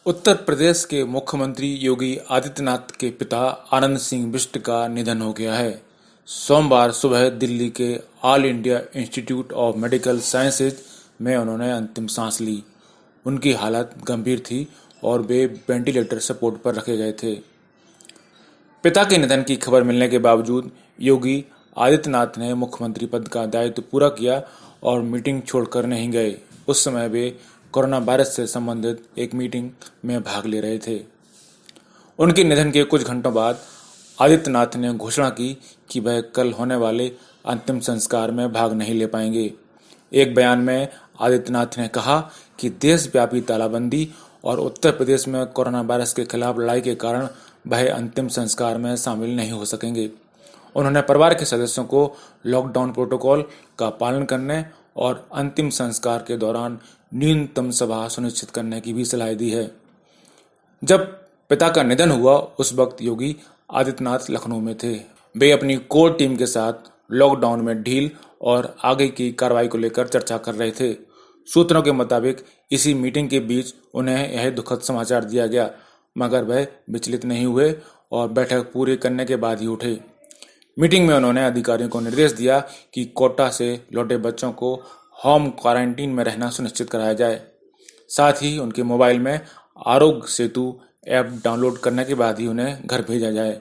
उत्तर प्रदेश के मुख्यमंत्री योगी आदित्यनाथ के पिता आनंद सिंह बिष्ट का निधन हो गया है। सोमवार सुबह दिल्ली के all India institute of medical sciences में उन्होंने अंतिम सांस ली। उनकी हालत गंभीर थी और वे वेंटिलेटर सपोर्ट पर रखे गए थे। पिता के निधन की खबर मिलने के बावजूद योगी आदित्यनाथ ने मुख्यमंत्री पद का दायित्व पूरा किया और मीटिंग छोड़कर नहीं गए। उस समय वे कोरोना वायरस से संबंधित एक मीटिंग में भाग ले रहे थे। उनके निधन के कुछ घंटों बाद आदित्यनाथ ने घोषणा की कि वह कल होने वाले अंतिम संस्कार में भाग नहीं ले पाएंगे। एक बयान में आदित्यनाथ ने कहा कि देशव्यापी तालाबंदी और उत्तर प्रदेश में कोरोना वायरस के खिलाफ लड़ाई के कारण वह अंतिम संस्कार में शामिल नहीं हो सकेंगे। उन्होंने परिवार के सदस्यों को लॉकडाउन प्रोटोकॉल का पालन करने और अंतिम संस्कार के दौरान न्यूनतम सभा सुनिश्चित करने की भी सलाह दी है। जब पिता का निधन हुआ उस वक्त योगी आदित्यनाथ लखनऊ में थे। वे अपनी कोर टीम के साथ लॉकडाउन में ढील और आगे की कार्रवाई को लेकर चर्चा कर रहे थे। सूत्रों के मुताबिक इसी मीटिंग के बीच उन्हें यह दुखद समाचार दिया गया, मगर वह विचलित नहीं हुए और बैठक पूरी करने के बाद ही उठे। मीटिंग में उन्होंने अधिकारियों को निर्देश दिया कि कोटा से लौटे बच्चों को होम क्वारंटीन में रहना सुनिश्चित कराया जाए। साथ ही उनके मोबाइल में आरोग्य सेतु ऐप डाउनलोड करने के बाद ही उन्हें घर भेजा जाए।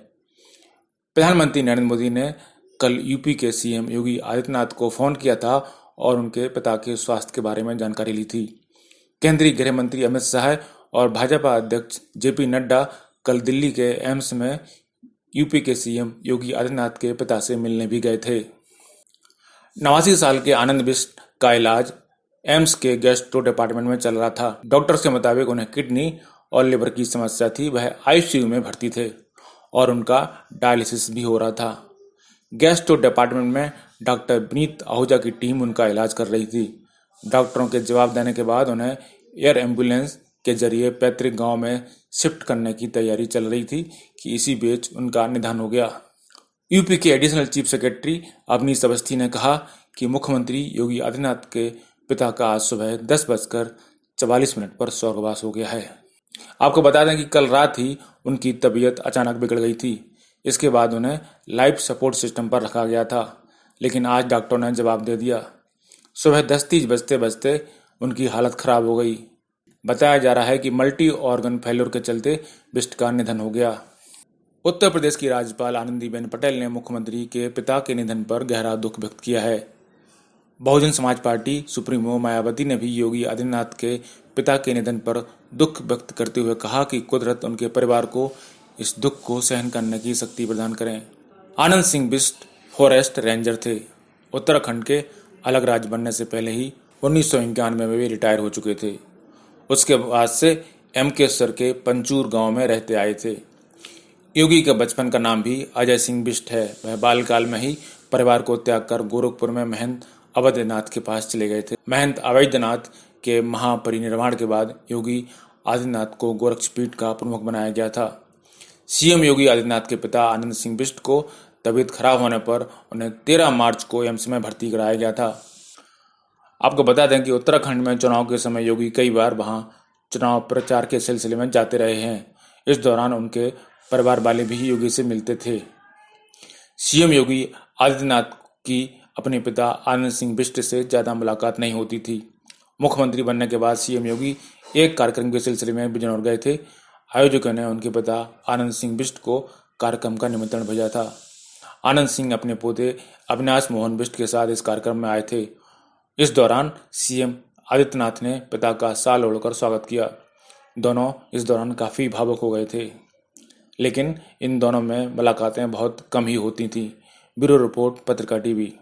प्रधानमंत्री नरेंद्र मोदी ने कल यूपी के सीएम योगी आदित्यनाथ को फोन किया था और उनके पिता के स्वास्थ्य के बारे में जानकारी ली थी। केंद्रीय गृह मंत्री अमित शाह और भाजपा अध्यक्ष जेपी नड्डा कल दिल्ली के एम्स में यूपी के सीएम योगी आदित्यनाथ के पिता से मिलने भी गए थे। 89 साल के आनंद बिष्ट का इलाज एम्स के गैस्ट्रो डिपार्टमेंट में चल रहा था। डॉक्टर्स के मुताबिक उन्हें किडनी और लिवर की समस्या थी। वह आईसीयू में भर्ती थे और उनका डायलिसिस भी हो रहा था। गैस्ट्रो डिपार्टमेंट में डॉक्टर विनीत आहूजा की टीम उनका इलाज कर रही थी। डॉक्टरों के जवाब देने के बाद उन्हें एयर एम्बुलेंस के जरिए पैतृक गांव में शिफ्ट करने की तैयारी चल रही थी कि इसी बीच उनका निधन हो गया। यूपी के additional chief secretary Awanish Awasthi ने कहा कि मुख्यमंत्री योगी आदित्यनाथ के पिता का आज सुबह 10:44 पर स्वर्गवास हो गया है। आपको बता दें कि कल रात ही उनकी तबीयत अचानक बिगड़ गई थी। इसके बाद उन्हें लाइफ सपोर्ट सिस्टम पर रखा गया था, लेकिन आज डॉक्टरों ने जवाब दे दिया। सुबह 10:30 बजते उनकी हालत खराब हो गई। बताया जा रहा है कि मल्टी ऑर्गन फेल्योर के चलते बिष्ट का निधन हो गया। उत्तर प्रदेश की राज्यपाल आनंदीबेन पटेल ने मुख्यमंत्री के पिता के निधन पर गहरा दुख व्यक्त किया है। बहुजन समाज पार्टी सुप्रीमो मायावती ने भी योगी आदित्यनाथ के पिता के निधन पर दुख व्यक्त करते हुए कहा कि कुदरत उनके परिवार को इस दुख को सहन करने की शक्ति प्रदान करें। आनंद सिंह बिष्ट फॉरेस्ट रेंजर थे। उत्तराखंड के अलग राज्य बनने से पहले ही 1991 में वे रिटायर हो चुके थे। उसके बाद से एमकेश्वर के पंचूर गांव में रहते आए थे। योगी का बचपन का नाम भी अजय सिंह बिष्ट है। वह बालकाल में ही परिवार को त्याग कर गोरखपुर में महंत अवैधनाथ के पास चले गए थे। महंत अवैधनाथ के महापरिनिर्वाण के बाद योगी आदित्यनाथ को गोरक्षपीठ का प्रमुख बनाया गया था। सीएम योगी आदित्यनाथ के पिता आनंद सिंह बिष्ट को तबीयत खराब होने पर उन्हें 13 मार्च को एम्स में भर्ती कराया गया था। आपको बता दें कि उत्तराखंड में चुनाव के समय योगी कई बार वहां चुनाव प्रचार के सिलसिले में जाते रहे हैं। इस दौरान उनके परिवार वाले भी योगी से मिलते थे। सीएम योगी आदित्यनाथ की अपने पिता आनंद सिंह बिष्ट से ज्यादा मुलाकात नहीं होती थी। मुख्यमंत्री बनने के बाद सीएम योगी एक कार्यक्रम के सिलसिले में बिजनौर गए थे। आयोजकों ने उनके पिता आनंद सिंह बिष्ट को कार्यक्रम का निमंत्रण भेजा था। आनंद सिंह अपने पोते अविनाश मोहन बिष्ट के साथ इस कार्यक्रम में आए थे। इस दौरान सीएम आदित्यनाथ ने पिता का साल ओढ़कर स्वागत किया। दोनों इस दौरान काफी भावुक हो गए थे, लेकिन इन दोनों में मुलाकातें बहुत कम ही होती थीं। ब्यूरो रिपोर्ट, पत्रिका टीवी।